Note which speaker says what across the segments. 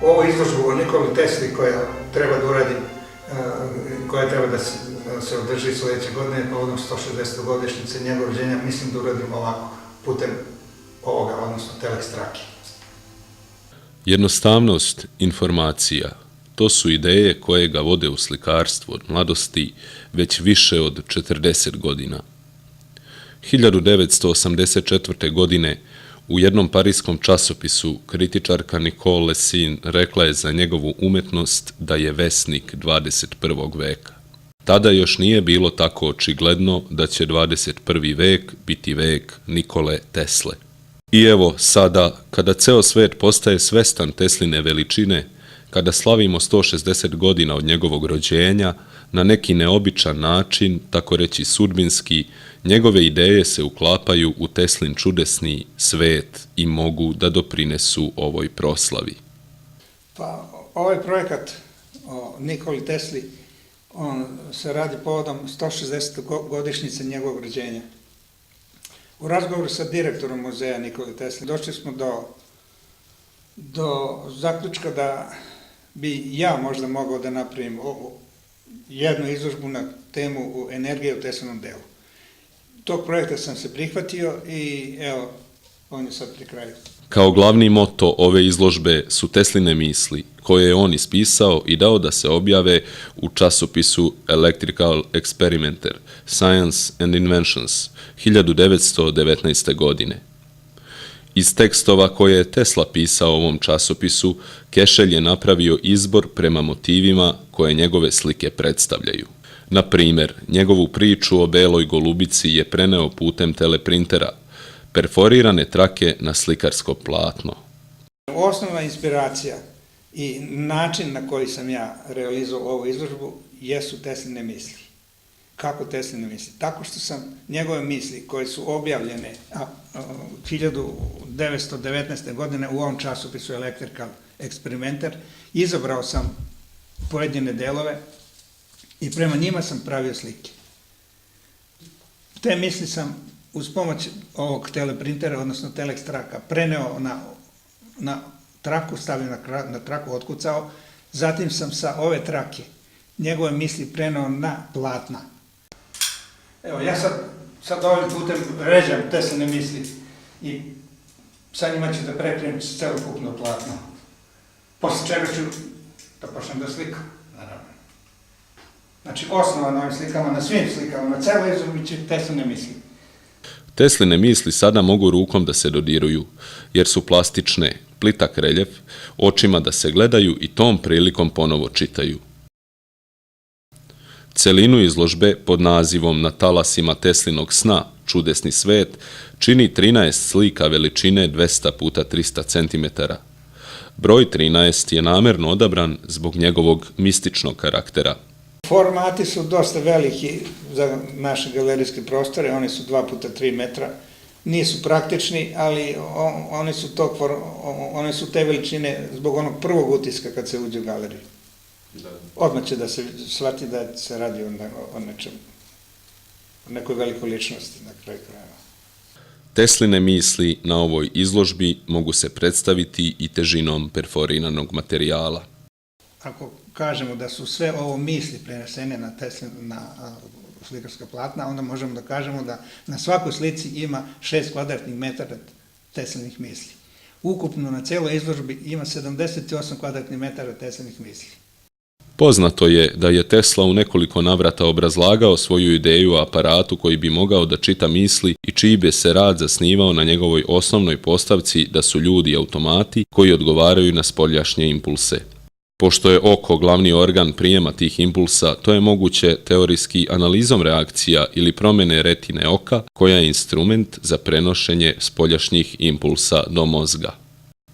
Speaker 1: ovu izložbu o Nikoli Tesli koja treba da uradi, koja treba da se održi sljedeće godine povodom 160. godišnjice njegovog rođenja, mislim da uradim ovako, putem ovoga, odnosno telex trake.
Speaker 2: Jednostavnost informacija, to su ideje koje ga vode u slikarstvo od mladosti već više od 40 godina. 1984. godine u jednom parijskom časopisu kritičarka Nicole Lessin rekla je za njegovu umetnost da je vesnik 21. veka. Tada još nije bilo tako očigledno da će 21. vek biti vek Nikole Tesle. I evo sada, kada ceo svet postaje svestan Tesline veličine, kada slavimo 160 godina od njegovog rođenja, na neki neobičan način, tako reći sudbinski, njegove ideje se uklapaju u Teslin čudesni svet i mogu da doprinesu ovoj proslavi.
Speaker 1: Pa, ovaj projekat o Nikoli Tesli, on se radi povodom 160. godišnjice njegovog rođenja. U razgovoru sa direktorom muzeja Nikoli Tesli došli smo do zaključka da bi ja možda mogao da napravim jednu izložbu na temu energije u Teslinom delu. Tog projekta sam se prihvatio i evo, on je sad pri kraju.
Speaker 2: Kao glavni moto ove izložbe su Tesline misli, koje je on ispisao i dao da se objave u časopisu Electrical Experimenter, Science and Inventions, 1919. godine. Iz tekstova koje je Tesla pisao ovom časopisu, Kešelj je napravio izbor prema motivima koje njegove slike predstavljaju. Na primjer, njegovu priču o beloj golubici je preneo putem teleprintera, perforirane trake na slikarsko platno.
Speaker 1: Osnovna inspiracija i način na koji sam ja realizovao ovu izložbu jesu Tesline misli. Kako Tesline misli? Tako što sam njegove misli koje su objavljene 1919. godine u ovom časopisu Electrical Experimenter, izabrao sam pojedine delove i prema njima sam pravio slike. Te misli sam uz pomoć ovog teleprintera, odnosno telex traka, preneo na traku, stavio na traku, otkucao, zatim sam sa ove trake njegove misli preneo na platna. Evo, ja sad ovim putem ređam Tesline misli i sa njima ću da prekrenem celokupno platno. Posle čega ću da počnem da slikam, naravno. Znači, osnova na ovim slikama, na svim slikama, na celoj izložbi će Tesline misli.
Speaker 2: Tesline misli sada mogu rukom da se dodiruju, jer su plastične, plitak reljef, očima da se gledaju i tom prilikom ponovo čitaju. Celinu izložbe pod nazivom Na talasima Teslinog sna, čudesni svet, čini 13 slika veličine 200 puta 300 cm. Broj 13 je namerno odabran zbog njegovog mističnog karaktera.
Speaker 1: Formati su dosta veliki za naše galerijske prostore, oni su 2 puta 3 metra. Nisu praktični, ali oni su te veličine zbog onog prvog utiska kad se uđe u galeriju. Odmah će da se shvati da se radi o nečem, o nekoj velikoj ličnosti na kraju krajeva.
Speaker 2: Tesline misli na ovoj izložbi mogu se predstaviti i težinom perforiranog materijala.
Speaker 1: Ako kažemo da su sve ovo misli prenesene na slikarska platna, onda možemo da kažemo da na svakoj slici ima 6 kvadratnih metara Teslinih misli. Ukupno na celoj izložbi ima 78 kvadratnih metara Teslinih misli.
Speaker 2: Poznato je da je Tesla u nekoliko navrata obrazlagao svoju ideju o aparatu koji bi mogao da čita misli i čiji bi se rad zasnivao na njegovoj osnovnoj postavci da su ljudi automati koji odgovaraju na spoljašnje impulse. Pošto je oko glavni organ prijema tih impulsa, to je moguće teorijski analizom reakcija ili promjene retine oka, koja je instrument za prenošenje spoljašnjih impulsa do mozga.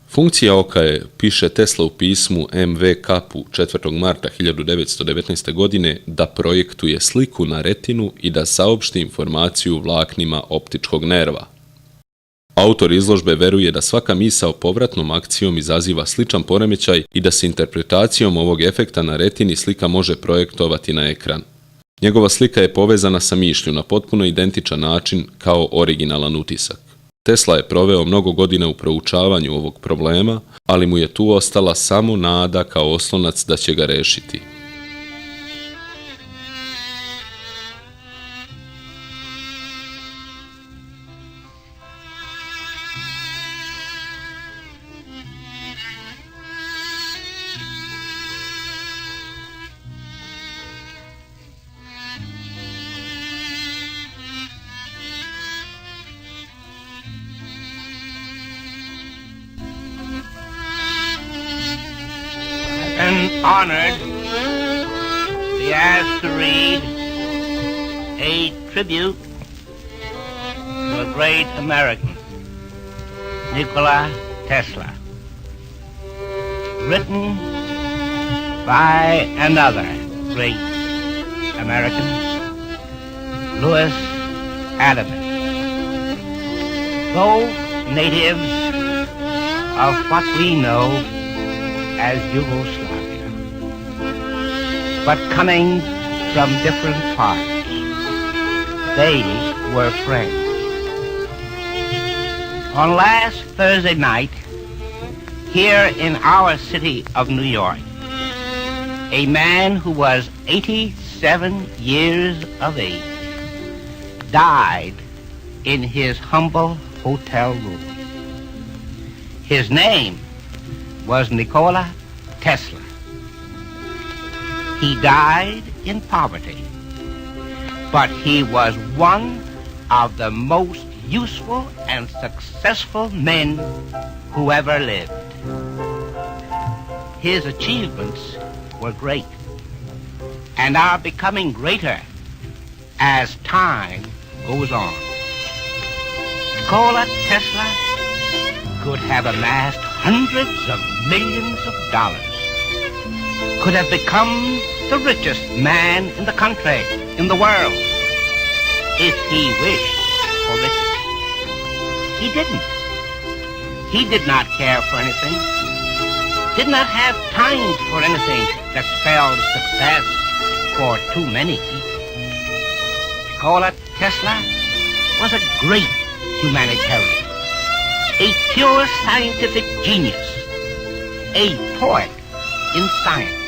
Speaker 2: Funkcija oka je, piše Tesla u pismu M.V. Kapu 4. marta 1919. godine, da projektuje sliku na retinu i da saopšti informaciju vlaknima optičkog nerva. Autor izložbe veruje da svaka misao povratnom akcijom izaziva sličan poremećaj i da se interpretacijom ovog efekta na retini slika može projektovati na ekran. Njegova slika je povezana sa mišlju na potpuno identičan način kao originalan utisak. Tesla je proveo mnogo godina u proučavanju ovog problema, ali mu je tu ostala samo nada kao oslonac da će ga rešiti.
Speaker 3: Been honored to be asked to read a tribute to a great American, Nikola Tesla, written by another great American, Louis Adams. Both natives of what we know as Yugoslavia, but coming from different parts, they were friends. On last Thursday night, here in our city of New York, a man who was 87 years of age died in his humble hotel room. His name was Nikola Tesla. He died in poverty, but he was one of the most useful and successful men who ever lived. His achievements were great and are becoming greater as time goes on. Nikola Tesla could have amassed hundreds of millions of dollars, could have become the richest man in the country, in the world, if he wished for riches. He didn't. He did not care for anything, did not have time for anything that spelled success for too many people. Nikola Tesla was a great humanitarian, a pure scientific genius, a poet in science.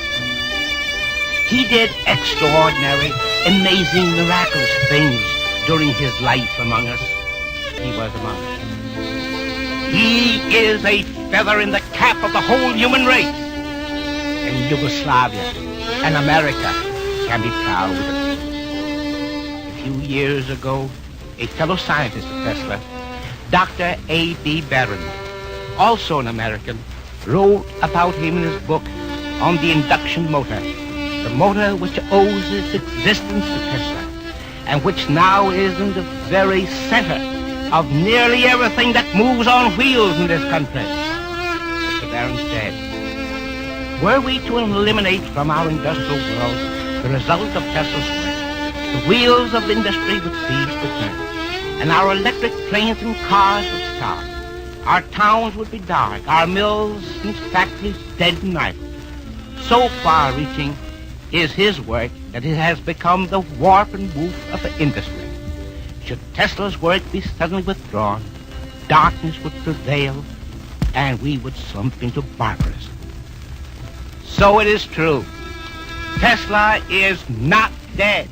Speaker 3: He did extraordinary, amazing, miraculous things during his life among us. He was among us. He is a feather in the cap of the whole human race. And Yugoslavia and America can be proud of it. A few years ago, a fellow scientist of Tesla, Dr. A.B. Barron, also an American, wrote about him in his book on the induction motor, the motor which owes its existence to Tesla, and which now is in the very center of nearly everything that moves on wheels in this country. Mr. Barron said, were we to eliminate from our industrial world the result of Tesla's work, the wheels of industry would cease to turn, and our electric trains and cars would stop. Our towns would be dark, our mills and factories dead and idle. So far-reaching is his work that it has become the warp and woof of the industry. Should Tesla's work be suddenly withdrawn, darkness would prevail, and we would slump into barbarism. So it is true. Tesla is not dead.